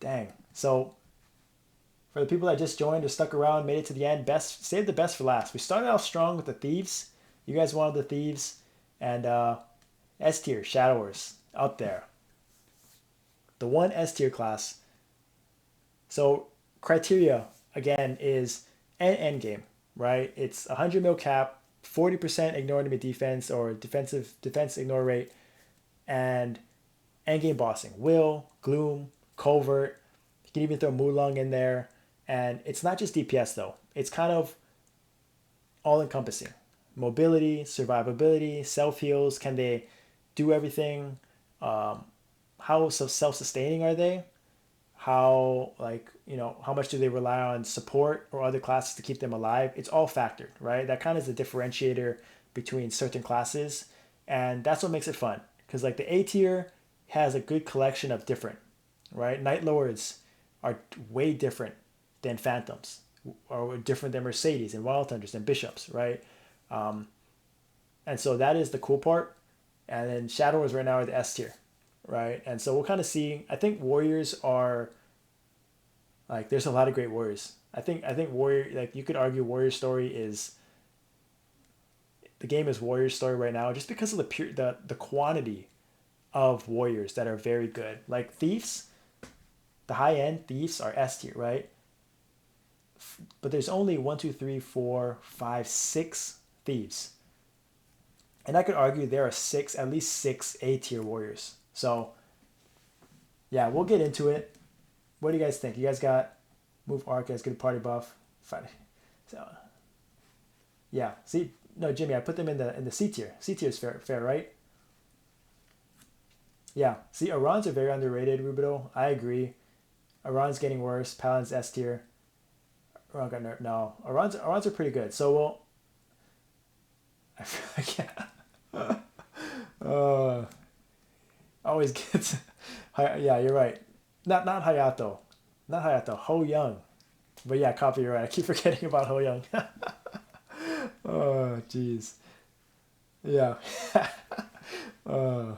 Dang. So for the people that just joined or stuck around, made it to the end, best save the best for last. We started off strong with the thieves. You guys wanted the thieves, and S tier Shadowers up there. The one S tier class. So criteria again is an end game, right? It's 100 mil cap, 40% ignore enemy defense or defense ignore rate, and end game bossing. Will, Gloom, Covert. You can even throw Mulong in there, and it's not just DPS though. It's kind of all encompassing. Mobility, survivability, self heals. Can they do everything? How self sustaining are they? How how much do they rely on support or other classes to keep them alive? It's all factored, right? That kind of is the differentiator between certain classes, and that's what makes it fun. Because like the A tier has a good collection of different, right? Night Lords are way different than Phantoms, or different than Mercedes and Wild Thunders and Bishops, right? Um, and so that is the cool part. And then Shadowers right now are the S tier, right? And so we'll kind of see. I think Warriors are like there's a lot of great Warriors. I think Warrior, like you could argue Warriorstory is the game is Warriorstory right now just because of the quantity of warriors that are very good. Like Thieves, the high end Thieves are S tier, right? But there's only one, two, three, four, five, six Thieves. And I could argue there are six, at least six A tier warriors. So yeah, we'll get into it. What do you guys think? You guys got move arc as good party buff. Fine. So yeah, see, no, Jimmy, I put them in the C tier. C tier is fair, right? Yeah. See, Arons are very underrated, Rubido. I agree. Aron's getting worse. Paladin's S tier. Aron got nerfed. No, Arons are pretty good. So we'll. I feel like yeah. Always gets. Yeah, you're right. Not Hayato, not Hayato. Ho Young. But yeah, copy. You're right. I keep forgetting about Ho Young. Oh, jeez. Yeah.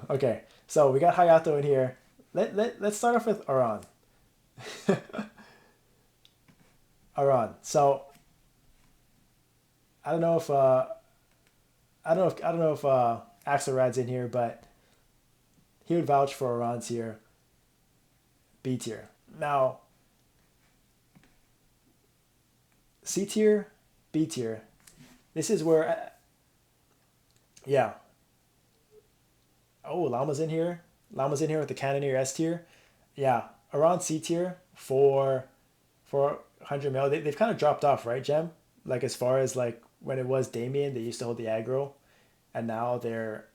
Okay. So we got Hayato in here. Let's start off with Aran. Aran. So I don't know if Axelrad's in here, but he would vouch for Aran's here. B tier. Now C tier, B tier. This is where yeah. Oh, Llama's in here. Llama's in here with the Cannoneer S tier. Yeah, around C tier for 100 mil. They've kind of dropped off, right, Gem? Like as far as like when it was Damien, they used to hold the aggro, and now they're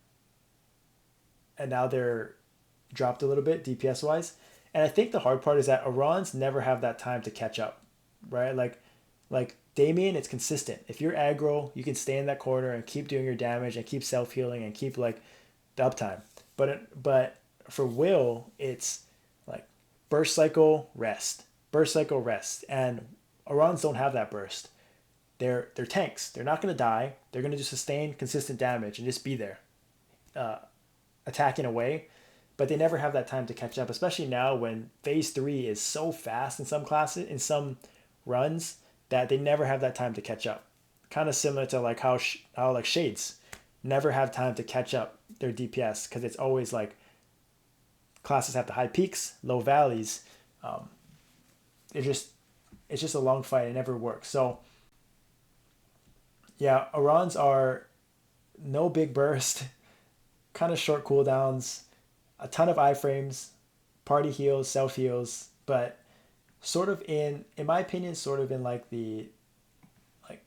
dropped a little bit DPS wise. And I think the hard part is that Arons never have that time to catch up, right? Like Damien, it's consistent. If you're aggro, you can stay in that corner and keep doing your damage and keep self healing and keep like the uptime. But for Will, it's like burst cycle, rest, and Arons don't have that burst. They're tanks. They're not gonna die. They're gonna just sustain consistent damage and just be there, uh, attacking away. But they never have that time to catch up, especially now when phase three is so fast in some classes, in some runs, that they never have that time to catch up. Kind of similar to like how like Shades never have time to catch up their DPS because it's always like classes have the high peaks, low valleys. Um, it just it's just a long fight. It never works. So yeah, Arons are no big burst, kind of short cooldowns, a ton of iframes, party heals, self heals, but sort of in my opinion, sort of in like the like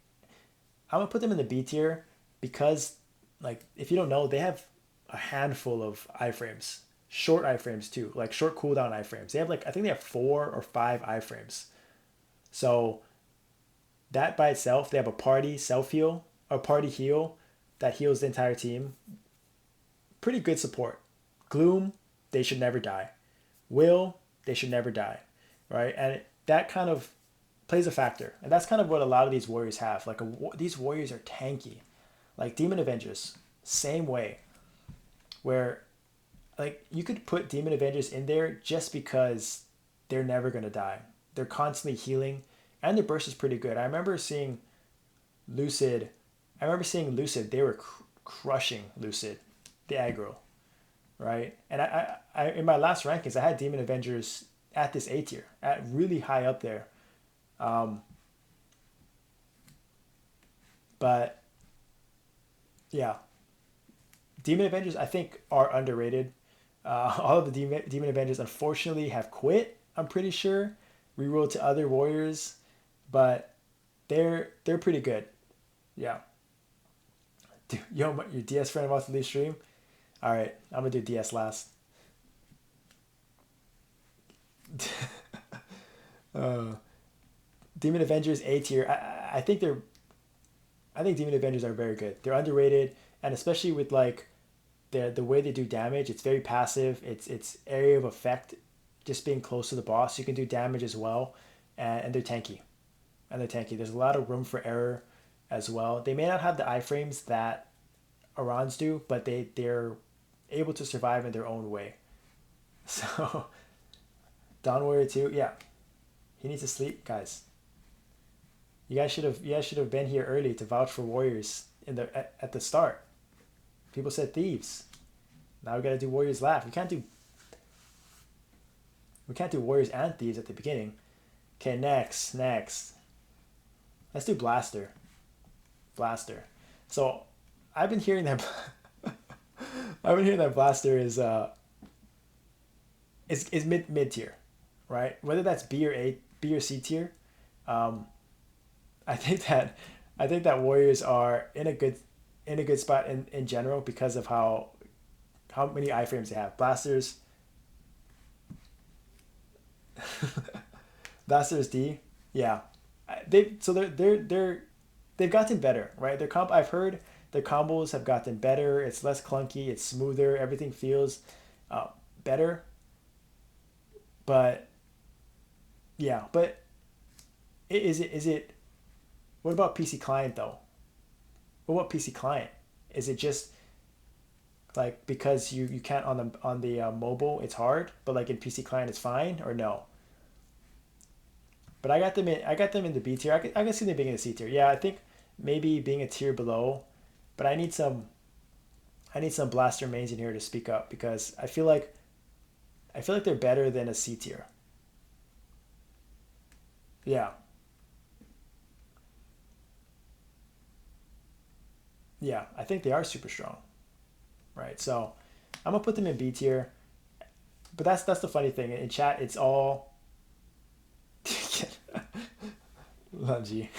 I'm gonna put them in the B tier because like if you don't know, they have a handful of iframes, short iframes too, like short cooldown iframes. They have like I think they have 4 or 5 iframes. So that by itself, they have a party self heal, a party heal that heals the entire team. Pretty good support. Gloom, they should never die. Will, they should never die, right? And that kind of plays a factor, and that's kind of what a lot of these warriors have. Like these warriors are tanky, like Demon Avengers, same way. Where like you could put Demon Avengers in there just because they're never gonna die. They're constantly healing, and their burst is pretty good. I remember seeing Lucid. I remember seeing Lucid. They were crushing Lucid, the aggro, right? And I in my last rankings, I had Demon Avengers at this A tier, at really high up there. Um, but yeah, Demon Avengers I think are underrated. All of the Demon Avengers unfortunately have quit. I'm pretty sure rerolled to other warriors, but they're pretty good. Yeah. Dude, yo, your DS friend wants to leave stream. All right, I'm gonna do DS last. uh, Demon Avengers A tier. I think they're. I think Demon Avengers are very good. They're underrated, and especially with like the way they do damage, it's very passive. It's area of effect, just being close to the boss. You can do damage as well, and they're tanky. And they're tanky. There's a lot of room for error, as well. They may not have the iframes that Arans do, but they're able to survive in their own way. So Dawn Warrior 2, yeah, he needs to sleep, guys. You guys should have been here early to vouch for Warriors at the start. People said thieves. Now we gotta do Warriors last. We can't do Warriors and Thieves at the beginning. Okay, next. Let's do Blaster. Blaster. So I've been hearing that Blaster is mid tier, right? Whether that's B or C tier. Um, I think that Warriors are in a good spot in general because of how many iframes they have. Blasters D, yeah. They've gotten better, right? I've heard their combos have gotten better. It's less clunky. It's smoother. Everything feels uh, better. But yeah, but is it? What about PC client though? What about PC client? Is it just like because you can't on the mobile it's hard, but like in PC client it's fine or no? But I got them in the B tier. I can see them being in the C tier. Yeah, I think maybe being a tier below, but I need some blaster mains in here to speak up because I feel like they're better than a C tier. Yeah, yeah, I think they are super strong, right? So I'm gonna put them in B tier. But that's the funny thing in chat. It's all Lungy.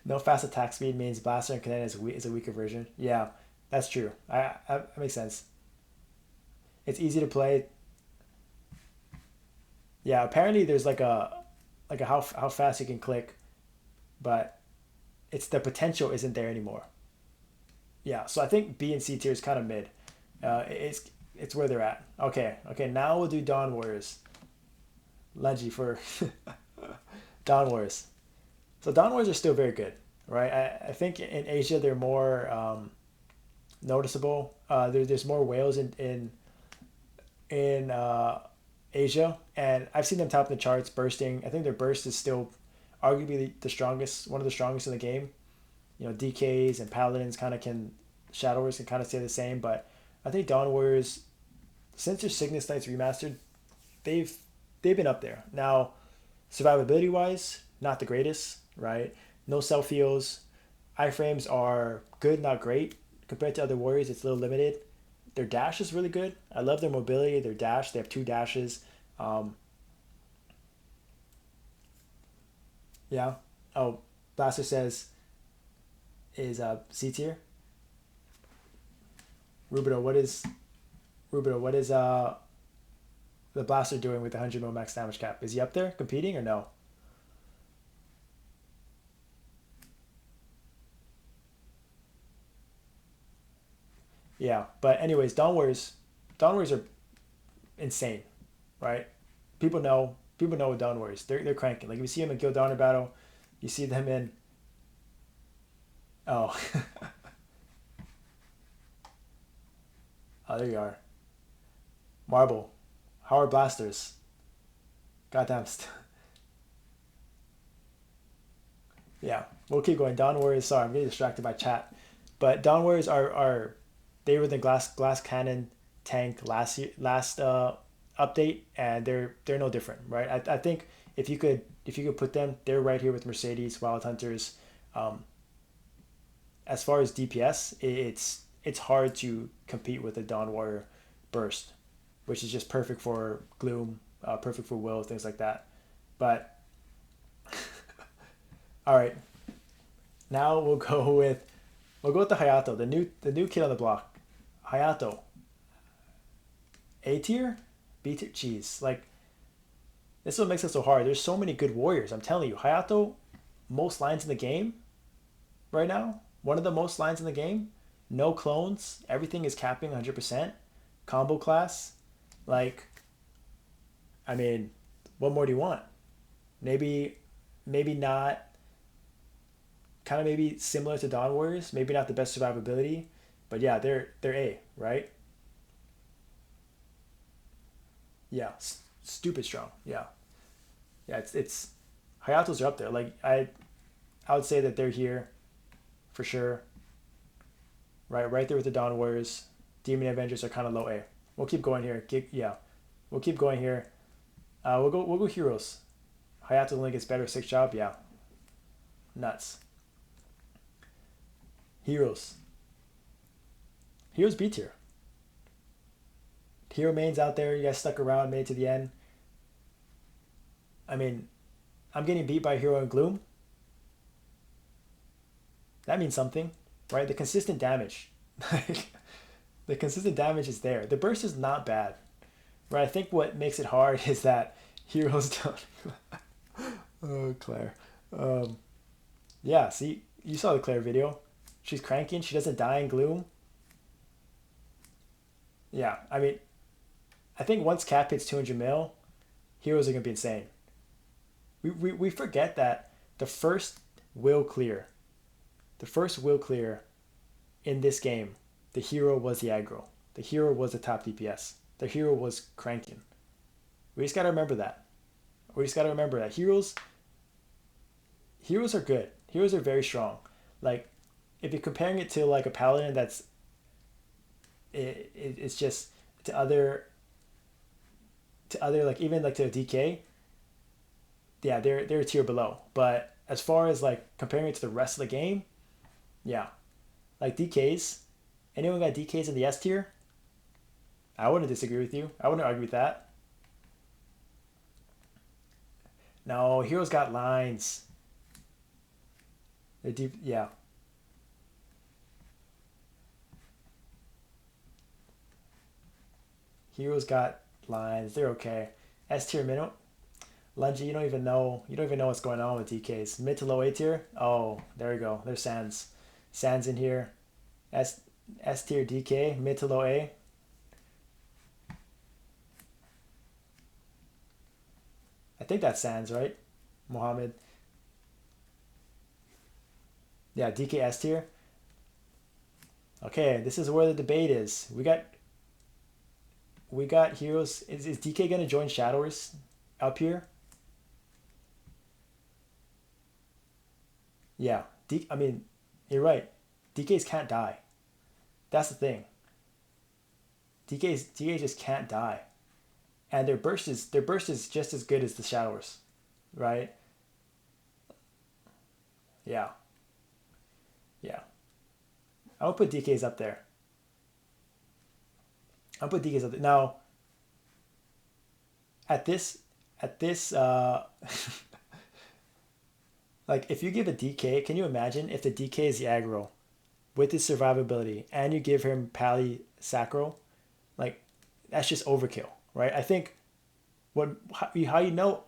No fast attack speed means Blaster and Cannon is a weaker version. Yeah, that's true. That makes sense. It's easy to play. Yeah, apparently there's like a how fast you can click, but it's the potential isn't there anymore. Yeah, so I think B and C tier is kind of mid. It's where they're at. Okay. Now we'll do Dawn Warriors. Lungy for Dawn Warriors. So Dawn Warriors are still very good, right? I think in Asia they're more noticeable. There's more whales in Asia, and I've seen them top the charts, bursting. I think their burst is still arguably the strongest, one of the strongest in the game. DKs and Paladins kind of can, Shadowers can kind of stay the same, but I think Dawn Warriors, since their Cygnus Knights remastered, they've they've been up there. Now, survivability wise, not the greatest, right? No self heals. Iframes are good, not great. Compared to other warriors, it's a little limited. Their dash is really good. I love their mobility, their dash. They have two dashes. Um, yeah. Oh, Blaster says is C tier. Rubido, what is the Blaster doing with the 100 mil max damage cap? Is he up there competing or no? Yeah, but anyways, Dawn Warriors are insane, right? People know what Dawn Warriors. They're cranking. Like if you see them in Guild Honor Battle, you see them in oh oh there you are. Marble. How are blasters? Goddamn. Yeah, we'll keep going. Dawn Warriors. Sorry, I'm getting distracted by chat. But Dawn Warriors are they were the glass cannon tank last update, and they're no different, right? I think if you could put them, they're right here with Mercedes, Wild Hunters. Um, as far as DPS, it's hard to compete with a Dawn Warrior burst, which is just perfect for Gloom, perfect for Will, things like that. But all right, now we'll go with the Hayato, the new kid on the block. Hayato, A tier, B tier. Jeez, like this is what makes it so hard. There's so many good warriors. I'm telling you, Hayato, most lines in the game right now. One of the most lines in the game. No clones. Everything is capping 100%. Combo class. Like, I mean, what more do you want? Maybe, maybe not. Kind of maybe similar to Dawn Warriors. Maybe not the best survivability, but yeah, they're A, right? Yeah, stupid strong. Yeah, yeah. It's Hayatos are up there. Like I would say that they're here for sure. Right there with the Dawn Warriors. Demon Avengers are kind of low A. We'll keep going here. Yeah, we'll keep going here. We'll go heroes. Hayato only gets better 6 job. Yeah, nuts. Heroes. Heroes B tier. Hero mains out there. You guys stuck around, made it to the end. I mean, I'm getting beat by Hero and Gloom. That means something, right? The consistent damage. The consistent damage is there. The burst is not bad, right? I think what makes it hard is that heroes don't. Oh, Claire. Um, yeah, see, you saw the Claire video. She's cranking. She doesn't die in gloom. Yeah, I mean, I think once cap hits 200 mil, heroes are gonna be insane. We forget that the first will clear, the first will clear in this game, the hero was the aggro. The hero was the top DPS. The hero was cranking. We just gotta remember that. We just gotta remember that heroes are good. Heroes are very strong. Like if you're comparing it to like a paladin that's it's just to other like even like to a DK, yeah, they're a tier below. But as far as like comparing it to the rest of the game, yeah, like DKs. Anyone got DKs in the S tier? I wouldn't disagree with you. I wouldn't argue with that. No, heroes got lines. They're deep. Yeah, heroes got lines. They're okay. S tier minimum. Lungy, you don't even know. You don't even know what's going on with DKs. Mid to low A tier. Oh, there we go. There's Sans. Sans in here. S S tier DK. Mid to low A. I think that's Sans, right? Mohammed. Yeah, DK S tier. Okay, this is where the debate is. We got heroes. Is DK gonna join Shadowers up here? Yeah. I mean, you're right. DKs can't die. That's the thing. DKs just can't die, and their burst is just as good as the Shadowers, right? Yeah, yeah. I'll put DKs up there. I'll put DKs up there. Now at this like if you give a DK, can you imagine if the DK is the aggro with his survivability and you give him Pally Sacro? Like that's just overkill, right? I think how you know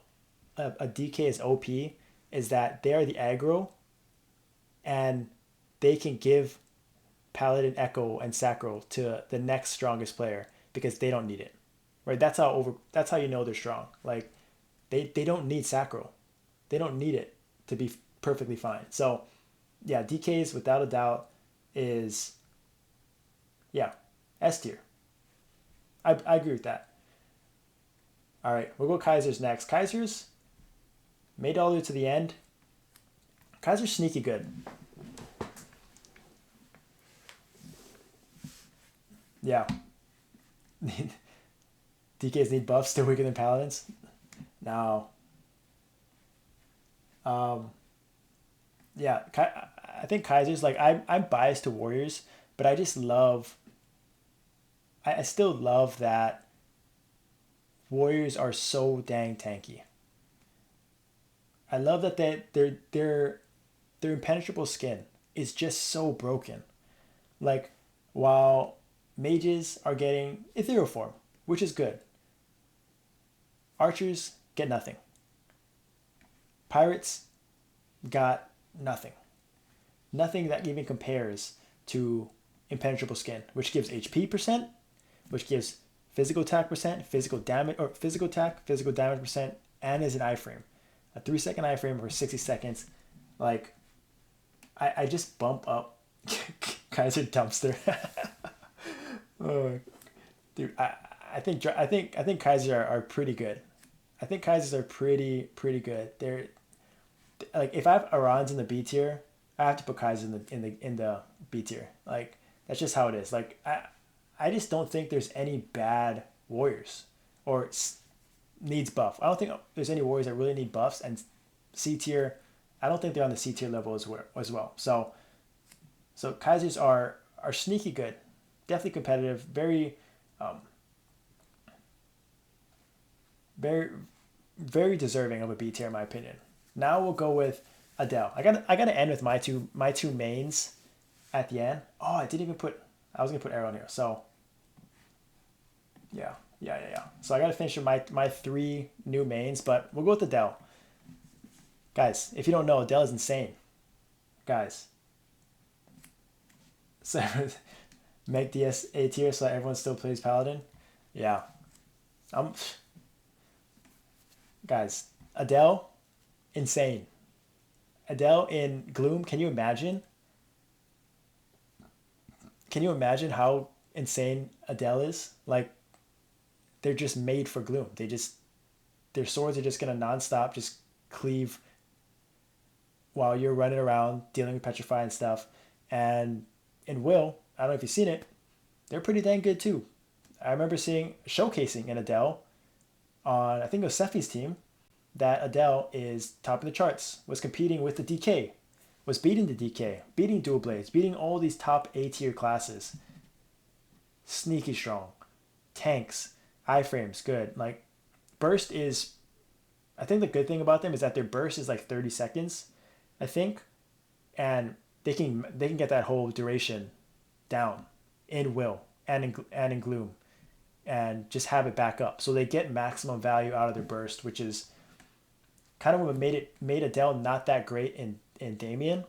a DK is OP is that they are the aggro and they can give Paladin Echo and Sacro to the next strongest player because they don't need it. Right? That's how you know they're strong. Like they don't need Sacro. They don't need it to be perfectly fine. So yeah, DKs without a doubt is yeah, S tier. I agree with that. All right, we'll go Kaisers next. Kaisers made it all the way to the end. Kaiser's sneaky good. Yeah. DKs need buffs. They're weaker than Paladins. No. Um, yeah, I think Kaiser's like I'm biased to Warriors, but I just love. I still love that Warriors are so dang tanky. I love that their impenetrable skin is just so broken. Like while mages are getting ethereal form, which is good, archers get nothing. Pirates got nothing. Nothing that even compares to impenetrable skin, which gives HP percent, which gives physical attack percent, physical damage or physical attack, physical damage percent, and is an iframe. A 3 second iframe for 60 seconds. Like I just bump up Kaiser dumpster. Oh, dude, I think Kaiser are pretty good. I think Kaisers are pretty good. They're like if I have Arans in the B tier, I have to put Kaiser in the B tier. Like that's just how it is. Like I just don't think there's any bad warriors or needs buff. I don't think there's any warriors that really need buffs and C tier. I don't think they're on the C tier level as well. So Kaisers are sneaky good, definitely competitive, um, very very deserving of a B tier in my opinion. Now we'll go with Adele. I gotta end with my two mains at the end. Oh, I didn't even put. I was gonna put Erel in here. So yeah. So I gotta finish with my three new mains, but we'll go with Adele. Guys, if you don't know, Adele is insane. Guys, so make DS A tier so that everyone still plays Paladin. Yeah, I'm guys. Adele, insane. Adele in Gloom. Can you imagine? Can you imagine how insane Adele is? Like they're just made for Gloom. Their swords are just gonna nonstop just cleave while you're running around dealing with petrify and stuff. And in Will, I don't know if you've seen it, they're pretty dang good too. I remember seeing showcasing in Adele on I think it was Sephi's team that Adele is top of the charts, was competing with the DK, was beating the DK, beating Dual Blades, beating all these top A tier classes. Sneaky strong. Tanks, iframes, good. Like burst is I think the good thing about them is that their burst is like 30 seconds, I think. And they can get that whole duration down in Will and in Gloom and just have it back up. So they get maximum value out of their burst, which is kind of what made Adele not that great in Damien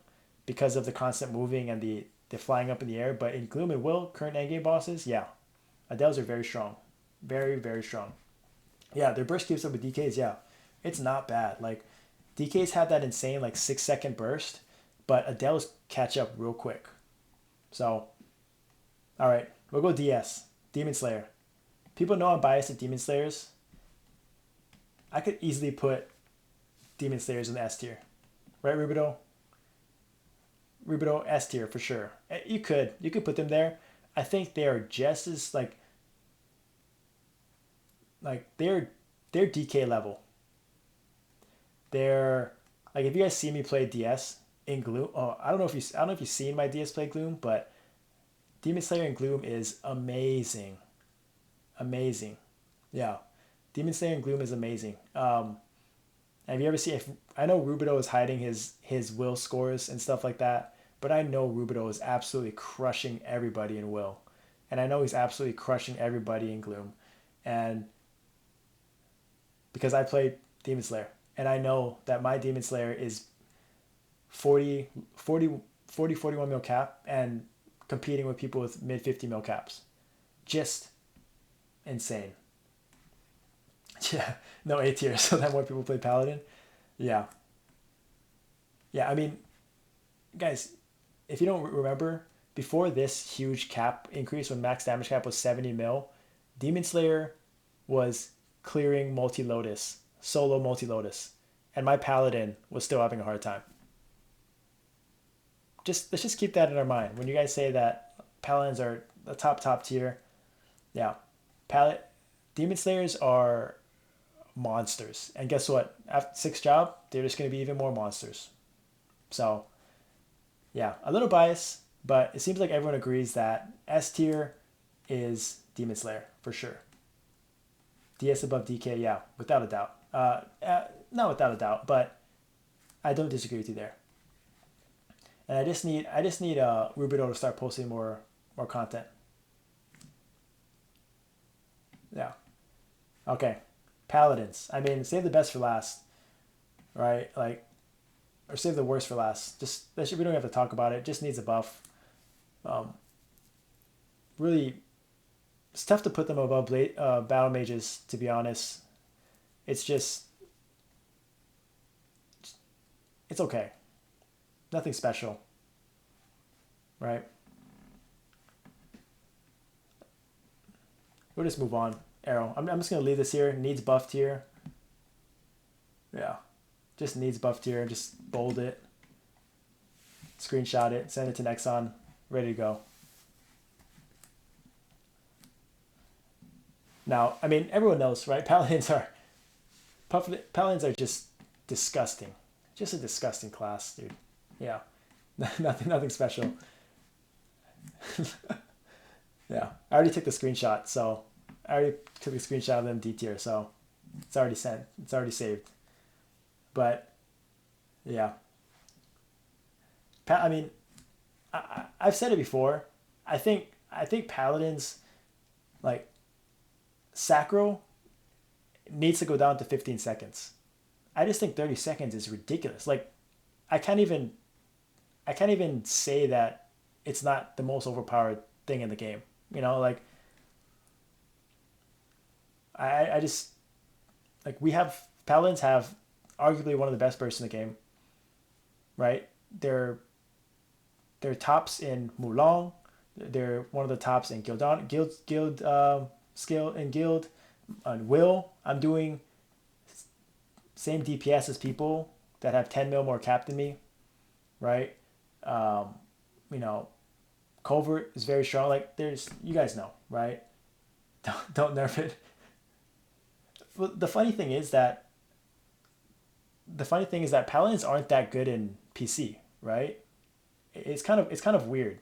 because of the constant moving and the flying up in the air. But in Gloom and Will, current endgame bosses, yeah, Adele's are very strong, very very strong. Yeah, their burst keeps up with DKs. Yeah, it's not bad. Like DKs have that insane like 6 second burst, but Adele's catch up real quick. So all right, we'll go DS Demon Slayer. People know I'm biased to Demon Slayers. I could easily put Demon Slayers in the S tier, right, Rubido? Rubido S tier for sure. You could put them there. I think they are just as like they're DK level. They're like if you guys see me play DS in Gloom. Oh, I don't know if you've seen my DS play Gloom, but Demon Slayer in Gloom is amazing, amazing. Yeah, Demon Slayer in Gloom is amazing. Have you ever seen? If I know Rubido is hiding his will scores and stuff like that, but I know Rubido is absolutely crushing everybody in will, and I know he's absolutely crushing everybody in Gloom, and because I played Demon Slayer, and I know that my Demon Slayer is 41 mil cap and competing with people with mid 50 mil caps, just insane. Yeah, no A tier, so that more people play Paladin. Yeah, yeah. I mean, guys, if you don't remember, before this huge cap increase when max damage cap was 70 mil, Demon Slayer was clearing multi-lotus, solo multi-lotus, and my Paladin was still having a hard time. Just let's just keep that in our mind when you guys say that Paladins are the top tier. Yeah, Pal- Demon Slayers are monsters, and guess what? After sixth job, they're just going to be even more monsters. So yeah, a little bias, but it seems like everyone agrees that S tier is Demon Slayer for sure. DS above DK, yeah, without a doubt. Not without a doubt, but I don't disagree with you there. And I just need Rubido to start posting more content. Yeah. Okay. Paladins. I mean, save the best for last, right? Like, or save the worst for last. Just we don't have to talk about it. It just needs a buff. Um, really, it's tough to put them above battle mages. To be honest, it's just it's okay. Nothing special, right? We'll just move on. Arrow. I'm just gonna leave this here. Needs buff tier. Yeah, just needs buff tier. Just bold it, screenshot it, send it to Nexon. Ready to go. Now, I mean, everyone knows, right? Paladins are just disgusting. Just a disgusting class, dude. Yeah, nothing special. Yeah, I already took the screenshot, so I already took a screenshot of them D tier, so it's already sent. It's already saved. But yeah, I mean, I've said it before. I think Paladins like Sacro needs to go down to 15 seconds. I just think 30 seconds is ridiculous. Like I can't even I can't even say that it's not the most overpowered thing in the game. Like I just like we have Paladins have arguably one of the best bursts in the game, right? They're tops in Mulan. They're one of the tops in guild skill and guild. On Will, I'm doing same DPS as people that have 10 mil more cap than me, right? Um, you know, Covert is very strong. Like there's, you guys know, right? Don't nerf it. Well, the funny thing is that Paladins aren't that good in PC, right? It's kind of weird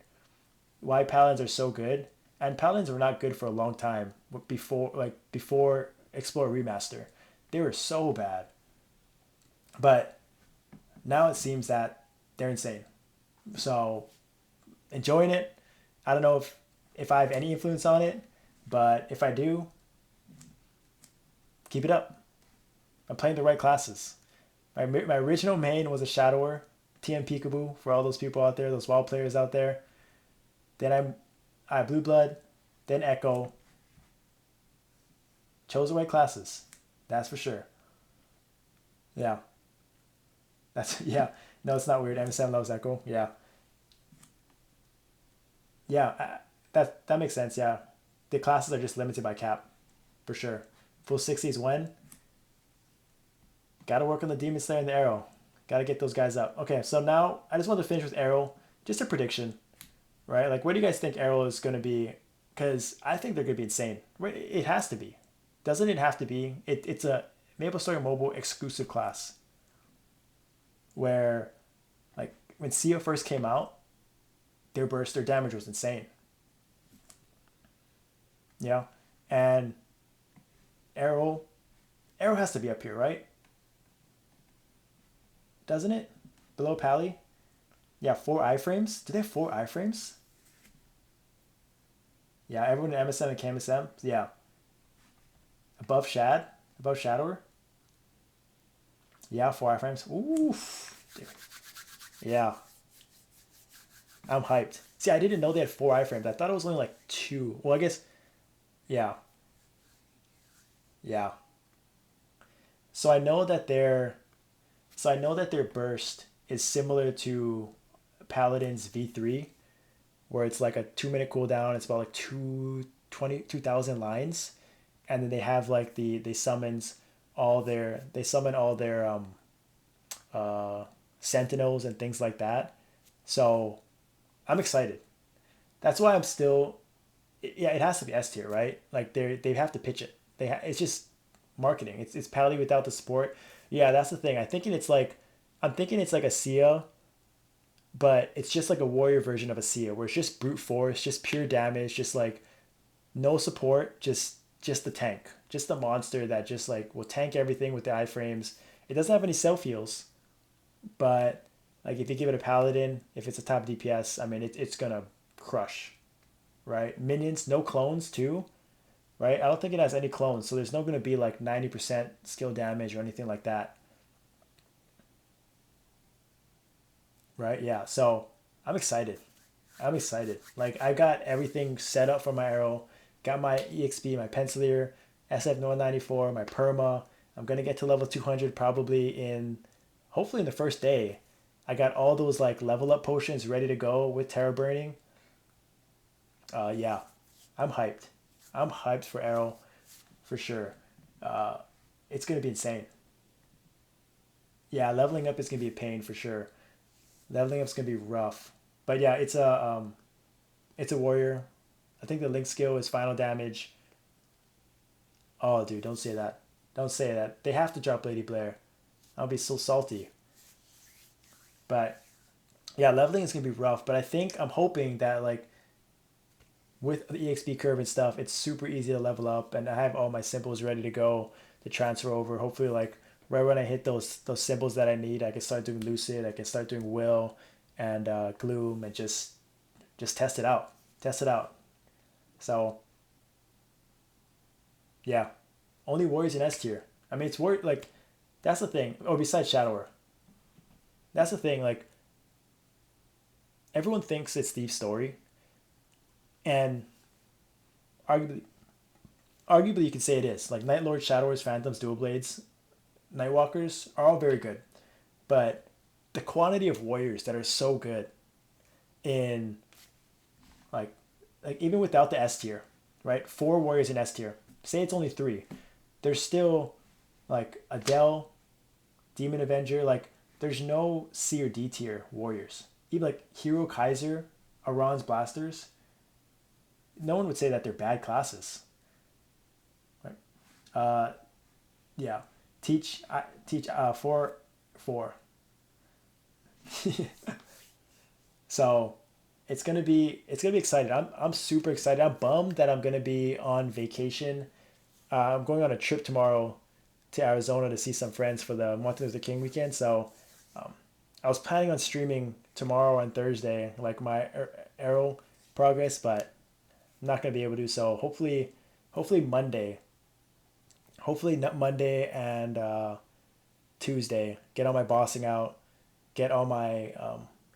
why Paladins are so good, and Paladins were not good for a long time before Explore Remaster. They were so bad, but now it seems that they're insane. So enjoying it. I don't know if I have any influence on it, but if I do, keep it up. I'm playing the right classes. My original main was a Shadower, TM Peekaboo for all those people out there, those WoW players out there. Then I Blue Blood, then Echo. Chose the right classes. That's for sure. Yeah. That's yeah. No, it's not weird. MSM loves Echo. Yeah. Yeah. That makes sense. Yeah. The classes are just limited by cap, for sure. Full 60s when? Got to work on the Demon Slayer and the Arrow. Got to get those guys up. Okay, so now I just want to finish with Erel. Just a prediction, right? Like, what do you guys think Erel is going to be? Because I think they're going to be insane. It has to be. Doesn't it have to be? It's a Maplestory Mobile exclusive class where, like, when Sia first came out, their damage was insane. Yeah. And Erel, Erel has to be up here, right? Doesn't it? Below Pally? Yeah, 4 iframes. Do they have 4 iframes? Yeah, everyone in MSM and KMSM. Yeah. Above Shad? Above Shadower? Yeah, 4 iframes. Ooh. Yeah. I'm hyped. See, I didn't know they had 4 iframes. I thought it was only like 2. Well, I guess. Yeah. Yeah. So I know that their burst is similar to Paladin's V3, where it's like a 2 minute cooldown. It's about like 2,000 lines. and then they have like they summon all their uh, sentinels and things like that. So I'm excited. That's why I'm still yeah, it has to be S tier, right? Like they have to pitch it. It's just marketing. It's Pally without the support. Yeah, that's the thing. I'm thinking it's like a Sia, but it's just like a warrior version of a Sia, where it's just brute force, just pure damage, just like no support, just the tank, just the monster that just like will tank everything with the iframes. It doesn't have any self heals, but like if you give it a paladin, if it's a top DPS, I mean it's gonna crush, right? Minions, no clones too, right? I don't think it has any clones, so there's no gonna be like 90% skill damage or anything like that, right? Yeah, so I'm excited. I'm excited. Like I got everything set up for my arrow, got my EXP, my pencilier, SF 194, my perma. I'm gonna get to level 200 probably in hopefully in the first day. I got all those like level up potions ready to go with terror burning. Yeah, I'm hyped. I'm hyped for Erel for sure. Uh, it's gonna be insane. Yeah, leveling up is gonna be a pain for sure. Leveling up's gonna be rough. But yeah, it's a warrior. I think the link skill is final damage. Oh, dude, don't say that. Don't say that. They have to drop Lady Blair. I'll be so salty. But yeah, leveling is gonna be rough. But I'm hoping that like with the EXP curve and stuff, it's super easy to level up, and I have all my symbols ready to go to transfer over. Hopefully, like right when I hit those symbols that I need, I can start doing Lucid. I can start doing Will and Gloom, and just test it out. Test it out. So yeah, only warriors in S tier. I mean, it's worth like that's the thing. Oh, besides Shadower, that's the thing. Like everyone thinks it's Thief's story, and arguably, arguably you could say it is. Like Night Lord, Shadowers, Phantoms, Dual Blades, Nightwalkers are all very good, but the quantity of warriors that are so good in like like even without the S tier, right? Four warriors in S tier. Say it's only three. There's still like Adele, Demon Avenger. Like there's no C or D tier warriors. Even like Hero Kaiser, Aron's Blasters. No one would say that they're bad classes, right? Uh, yeah. Teach four four. So it's gonna be excited. I'm super excited. I'm bummed that I'm gonna be on vacation. I'm going on a trip tomorrow to Arizona to see some friends for the Martin Luther King weekend. So um, I was planning on streaming tomorrow and Thursday, like my Arrow progress, but I'm not gonna be able to. So hopefully Monday, hopefully not Monday and Tuesday, get all my bossing out, get all my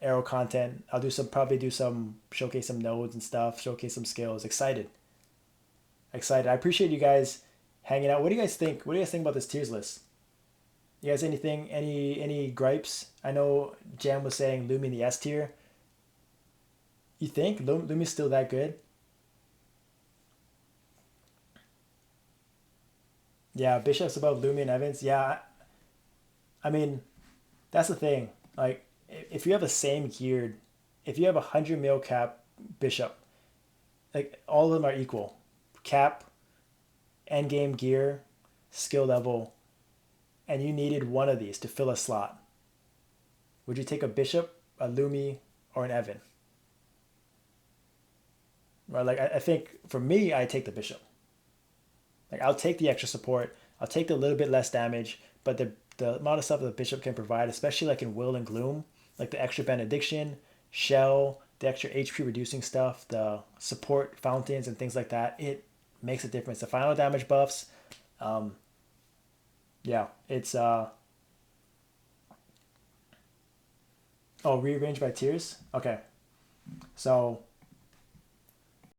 Arrow content. I'll do some probably do some showcase some nodes and stuff, showcase some skills. Excited, excited. I appreciate you guys hanging out. What do you guys think? What do you guys think about this tiers list? You guys anything any gripes? I know Jam was saying Lumi in the S tier. You think Lumi's still that good? Yeah, Bishop's above Lumi and Evans. Yeah, I mean that's the thing. Like if you have the same geared, if you have 100 mil cap Bishop, like all of them are equal. Cap, end game gear, skill level, and you needed one of these to fill a slot. Would you take a Bishop, a Lumi, or an Evan? Right? Like I think for me, I take the Bishop. Like I'll take the extra support. I'll take the little bit less damage, but the amount of stuff that the Bishop can provide, especially like in Will and Gloom, like the extra benediction, shell, the extra HP reducing stuff, the support fountains and things like that, it makes a difference. The final damage buffs, um, yeah, it's oh rearranged by tiers. Okay, so